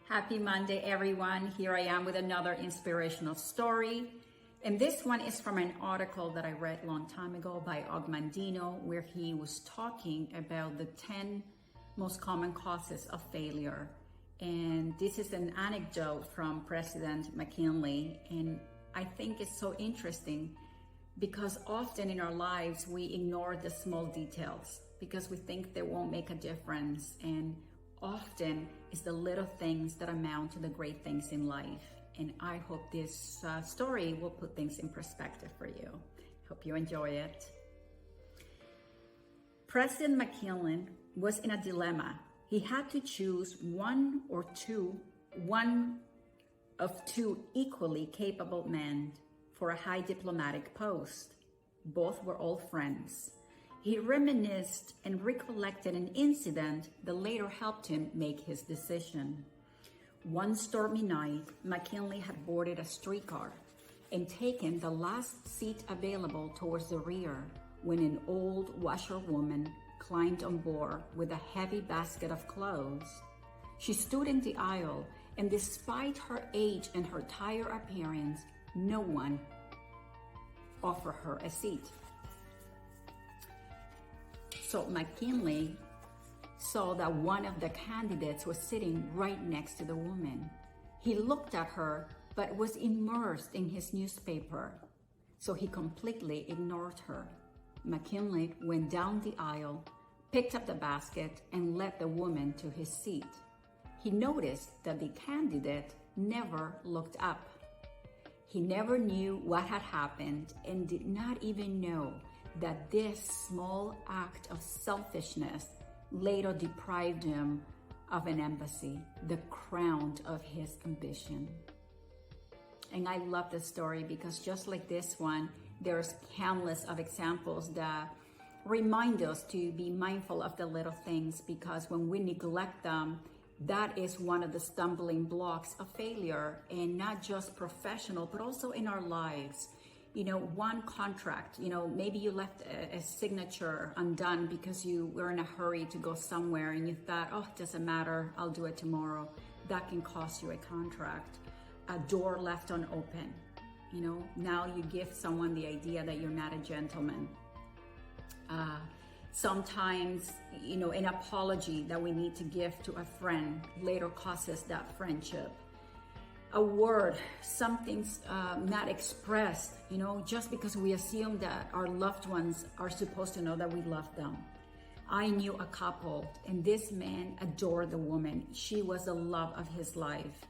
Happy Monday, everyone. Here I am with another inspirational story. And this one is from an article that I read a long time ago by Ogmandino, where he was talking about the 10 most common causes of failure. And this is an anecdote from President McKinley. And I think it's so interesting because often in our lives, we ignore the small details because we think they won't make a difference. And often it's the little things that amount to the great things in life. And I hope this story will put things in perspective for you. Hope you enjoy it. President McKinley was in a dilemma. He had to choose one of two equally capable men for a high diplomatic post. Both were old friends. He reminisced and recollected an incident that later helped him make his decision. One stormy night, McKinley had boarded a streetcar and taken the last seat available towards the rear when an old washerwoman climbed on board with a heavy basket of clothes. She stood in the aisle, and despite her age and her tired appearance, no one offered her a seat. So McKinley saw that one of the candidates was sitting right next to the woman. He looked at her, but was immersed in his newspaper, so he completely ignored her. McKinley went down the aisle, picked up the basket, and led the woman to his seat. He noticed that the candidate never looked up. He never knew what had happened and did not even know that this small act of selfishness later deprived him of an embassy, the crown of his ambition. And I love this story because just like this one, there's countless of examples that remind us to be mindful of the little things, because when we neglect them, that is one of the stumbling blocks of failure, and not just professional, but also in our lives. You know, one contract, maybe you left a signature undone because you were in a hurry to go somewhere and you thought, oh, it doesn't matter, I'll do it tomorrow. That can cost you a contract. A door left unopened. Now you give someone the idea that you're not a gentleman. Sometimes, an apology that we need to give to a friend later causes that friendship. A word, something's not expressed, just because we assume that our loved ones are supposed to know that we love them. I knew a couple, and this man adored the woman. She was the love of his life,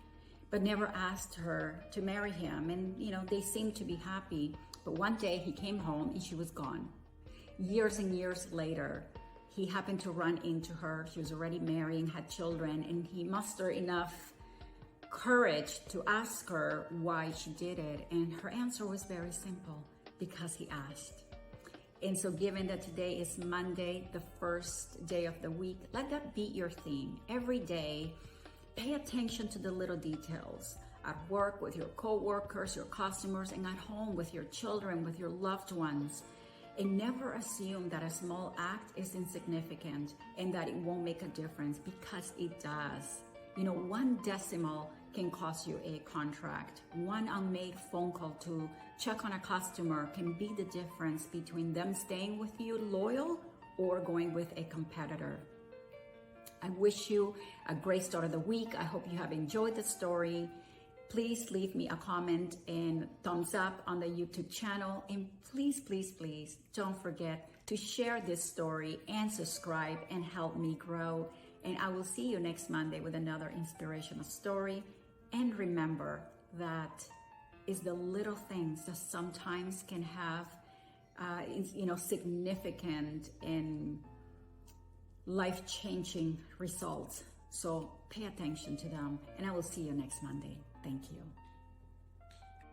but never asked her to marry him. And, they seemed to be happy. But one day he came home and she was gone. Years and years later, he happened to run into her. She was already married and had children, and he mustered enough courage to ask her why she did it. And her answer was very simple: because he asked. And so given that today is Monday, the first day of the week, let that be your theme. Every day, pay attention to the little details. At work with your co-workers, your customers, and at home with your children, with your loved ones. And never assume that a small act is insignificant and that it won't make a difference, because it does. One decimal can cost you a contract. One unmade phone call to check on a customer can be the difference between them staying with you loyal or going with a competitor. I wish you a great start of the week. I hope you have enjoyed the story. Please leave me a comment and thumbs up on the YouTube channel. And please, please, please don't forget to share this story and subscribe and help me grow. And I will see you next Monday with another inspirational story. And remember that it's the little things that sometimes can have, significant and life-changing results. So pay attention to them, and I will see you next Monday. Thank you.